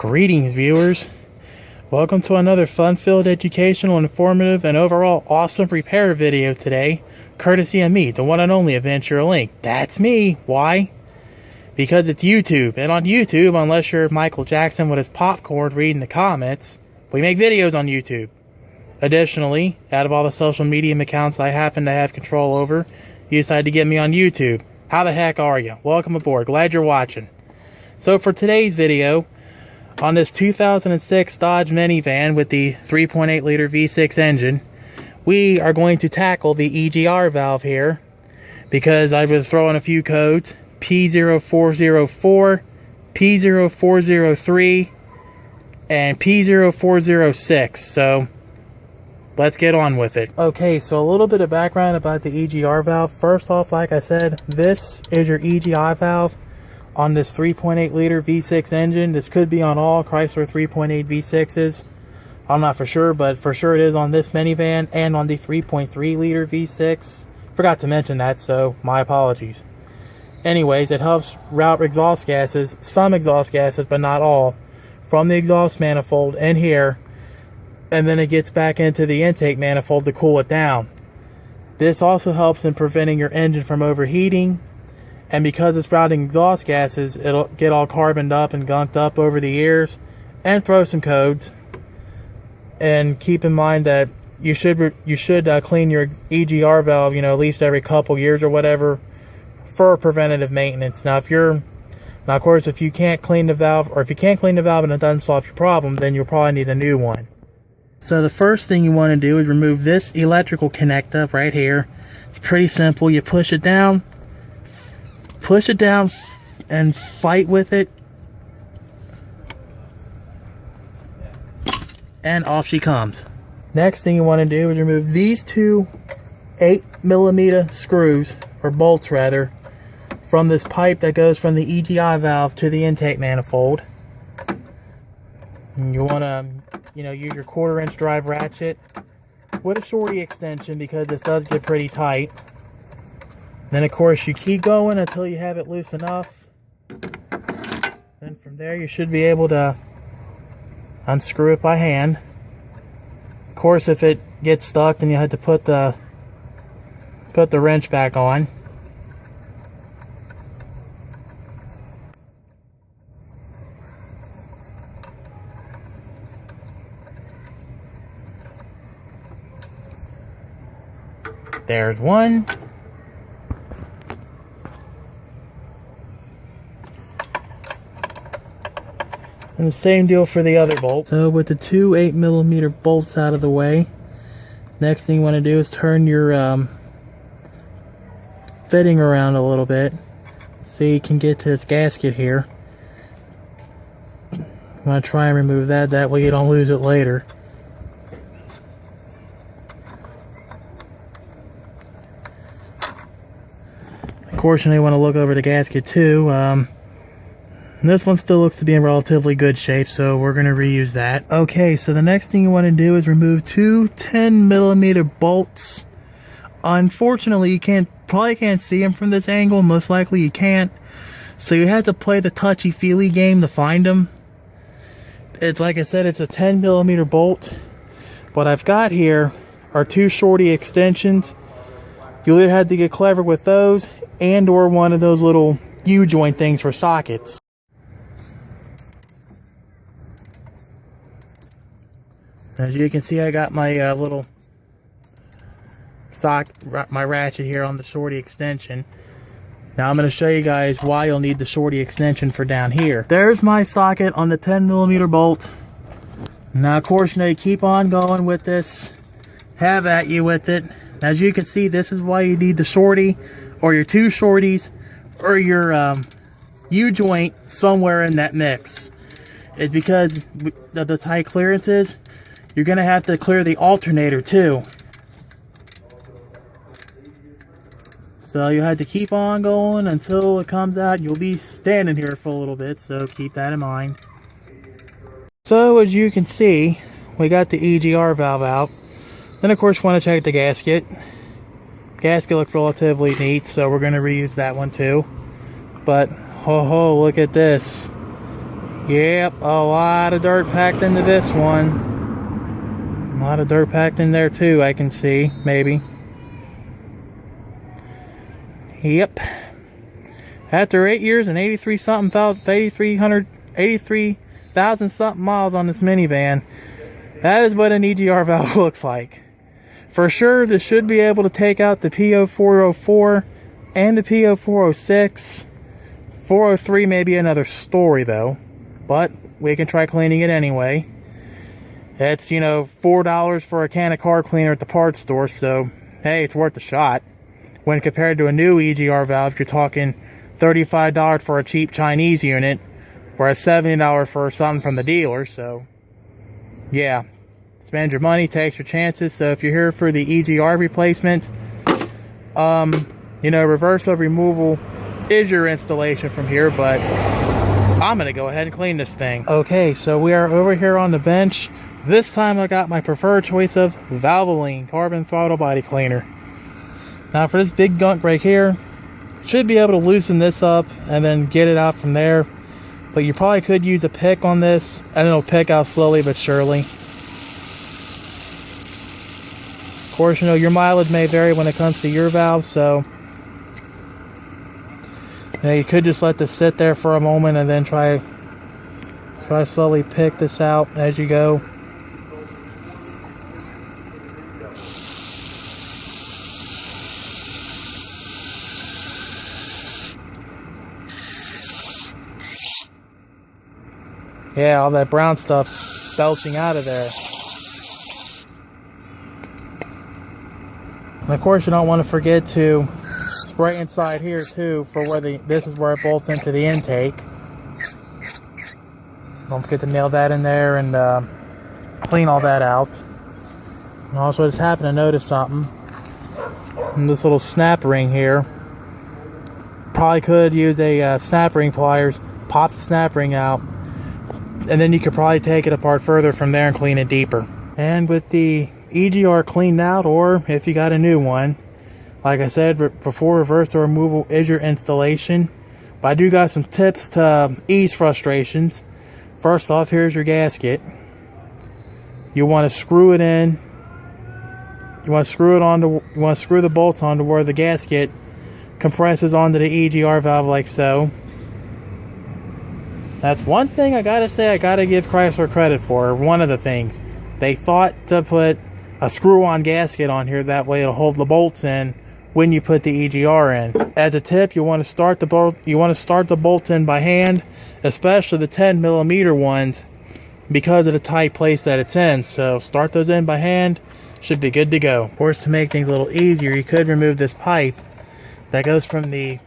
Greetings, viewers. Welcome to another fun-filled, educational, informative, and overall awesome repair video today, courtesy of me, the one and only Adventure Link. That's me. Why? Because it's YouTube, and on YouTube, unless you're Michael Jackson with his popcorn reading the comments, we make videos on YouTube. Additionally, out of all the social media accounts I happen to have control over, you decided to get me on YouTube. How the heck are you? Welcome aboard. Glad you're watching. So for today's video, on this 2006 Dodge Minivan with the 3.8 liter V6 engine, we are going to tackle the EGR valve here, because I was throwing a few codes, P0404, P0403, and P0406, so let's get on with it. Okay, so a little bit of background about the EGR valve. First off, like I said, this is your EGR valve on this 3.8 liter V6 engine. This could be on all Chrysler 3.8 V6s. I'm not for sure, but for sure it is on this minivan and on the 3.3 liter V6. Forgot to mention that, so my apologies. Anyways, it helps route exhaust gases, some exhaust gases, but not all, from the exhaust manifold in here, and then it gets back into the intake manifold to cool it down. This also helps in preventing your engine from overheating. And because it's routing exhaust gases, it'll get all carboned up and gunked up over the years, and throw some codes. And keep in mind that you should clean your EGR valve, at least every couple years or whatever, for preventative maintenance. Now, of course, if you can't clean the valve, or if you can't clean the valve and it doesn't solve your problem, then you'll probably need a new one. So the first thing you want to do is remove this electrical connector right here. It's pretty simple. You push it down and fight with it, and off she comes. Next thing you want to do is remove these two 8mm screws, or bolts rather, from this pipe that goes from the EGR valve to the intake manifold. And you want to use your 1/4" drive ratchet with a shorty extension, because this does get pretty tight. Then of course you keep going until you have it loose enough. Then from there you should be able to unscrew it by hand. Of course, if it gets stuck, then you have to put the wrench back on. There's one. And the same deal for the other bolt. So with the two 8mm bolts out of the way, next thing you want to do is turn your fitting around a little bit so you can get to this gasket here. You want to try and remove that way you don't lose it later. Of course, you may want to look over the gasket too. This one still looks to be in relatively good shape, so we're going to reuse that. Okay, so the next thing you want to do is remove two 10mm bolts. Unfortunately, you probably can't see them from this angle. Most likely you can't. So you have to play the touchy-feely game to find them. It's like I said, it's a 10mm bolt. What I've got here are two shorty extensions. You either have to get clever with those, and or one of those little U-joint things for sockets. As you can see, I got my little my ratchet here on the shorty extension. Now I'm going to show you guys why you'll need the shorty extension for down here. There's my socket on the 10mm bolt. Now of course, you keep on going with this. Have at you with it. As you can see, this is why you need the shorty, or your two shorties, or your U-joint somewhere in that mix. It's because of the tight clearances. You're going to have to clear the alternator too. So you have to keep on going until it comes out. You'll be standing here for a little bit, so keep that in mind. So as you can see, we got the EGR valve out. Then of course you want to check the gasket. Gasket looks relatively neat, so we're going to reuse that one too. But ho ho, look at this. Yep, a lot of dirt packed into this one. A lot of dirt packed in there too, I can see, maybe. Yep. After 8 years and 83,000 something miles on this minivan, that is what an EGR valve looks like. For sure, this should be able to take out the PO404 and the PO406. 403 may be another story though, but we can try cleaning it anyway. It's, you know, $4 for a can of car cleaner at the parts store, so hey, it's worth a shot. When compared to a new EGR valve, you're talking $35 for a cheap Chinese unit, whereas $70 for something from the dealer. So yeah, spend your money, take your chances. So if you're here for the EGR replacement, you know, reversal removal is your installation from here, but I'm gonna go ahead and clean this thing. Okay, so we are over here on the bench. This time I got my preferred choice of Valvoline carbon throttle body cleaner. Now for this big gunk right here, should be able to loosen this up and then get it out from there. But you probably could use a pick on this, and it'll pick out slowly but surely. Of course, you know, your mileage may vary when it comes to your valve, so you know, you could just let this sit there for a moment and then try to slowly pick this out as you go. Yeah, all that brown stuff belching out of there. And of course, you don't want to forget to spray inside here too, for where this is where it bolts into the intake. Don't forget to nail that in there and clean all that out. And also, just happened to notice something in this little snap ring here. Probably could use a snap ring pliers, pop the snap ring out, and then you could probably take it apart further from there and clean it deeper. And with the EGR cleaned out, or if you got a new one, like I said before, reversal removal is your installation. But I do got some tips to ease frustrations. First off, here's your gasket. You want to screw it in. You want to screw the bolts onto where the gasket compresses onto the EGR valve like so. That's one thing I gotta say, I gotta give Chrysler credit for. One of the things. They thought to put a screw-on gasket on here, that way it'll hold the bolts in when you put the EGR in. As a tip, you want to start the bolts in by hand, especially the 10mm ones, because of the tight place that it's in. So start those in by hand, should be good to go. Of course, to make things a little easier, you could remove this pipe that goes from the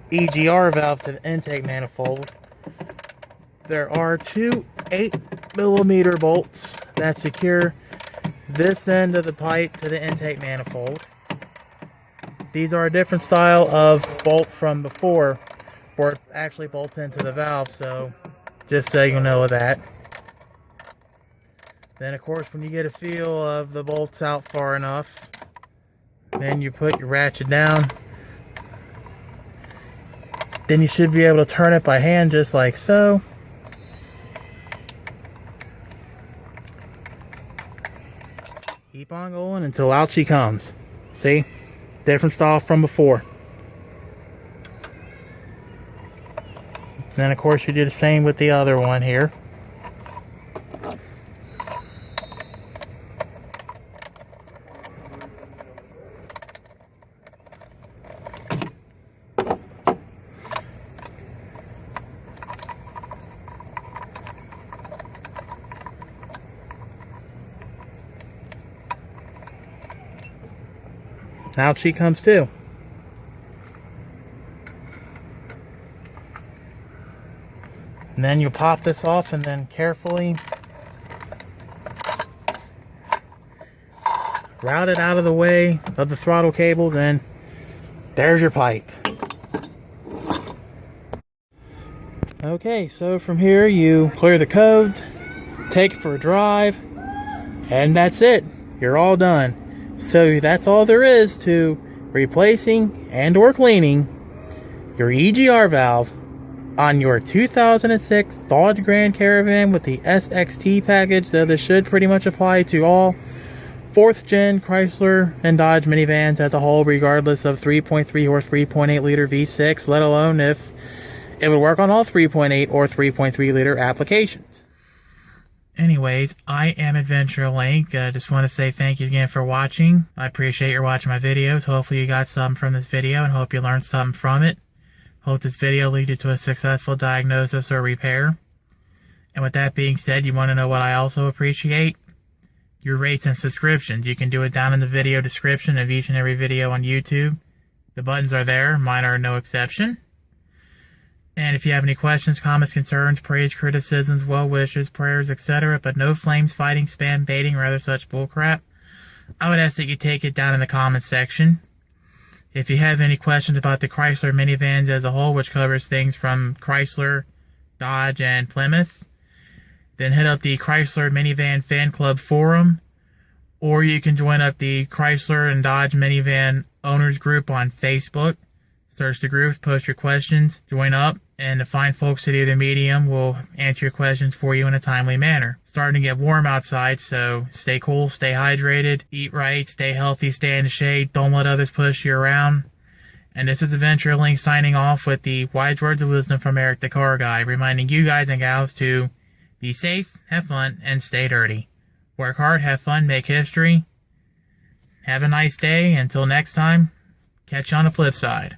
EGR valve to the intake manifold. There are two 8mm bolts that secure this end of the pipe to the intake manifold. These are a different style of bolt from before, where it actually bolts into the valve, so just so you know that. Then of course, when you get a feel of the bolts out far enough, then you put your ratchet down. Then you should be able to turn it by hand just like so. Keep on going until out she comes. See? Different style from before. Then of course you do the same with the other one here. Out she comes too. And then you pop this off and then carefully route it out of the way of the throttle cable, then there's your pipe. Okay, so from here you clear the code, take it for a drive, and that's it. You're all done. So that's all there is to replacing and or cleaning your EGR valve on your 2006 Dodge Grand Caravan with the SXT package, though this should pretty much apply to all 4th gen Chrysler and Dodge minivans as a whole, regardless of 3.3 or 3.8 liter V6, let alone if it would work on all 3.8 or 3.3 liter applications. Anyways, I am Adventure Link. Just want to say thank you again for watching. I appreciate you watching my videos. Hopefully you got something from this video and hope you learned something from it. Hope this video leads you to a successful diagnosis or repair. And with that being said, you want to know what I also appreciate? Your rates and subscriptions. You can do it down in the video description of each and every video on YouTube. The buttons are there. Mine are no exception. And if you have any questions, comments, concerns, praise, criticisms, well wishes, prayers, etc., but no flames, fighting, spam, baiting, or other such bullcrap, I would ask that you take it down in the comments section. If you have any questions about the Chrysler minivans as a whole, which covers things from Chrysler, Dodge, and Plymouth, then hit up the Chrysler Minivan Fan Club forum, or you can join up the Chrysler and Dodge Minivan Owners Group on Facebook. Search the groups, post your questions, join up, and the fine folks at either medium will answer your questions for you in a timely manner. Starting to get warm outside, so stay cool, stay hydrated, eat right, stay healthy, stay in the shade, don't let others push you around. And this is Adventure Link signing off with the wise words of wisdom from Eric the Car Guy, reminding you guys and gals to be safe, have fun, and stay dirty. Work hard, have fun, make history. Have a nice day. Until next time, catch you on the flip side.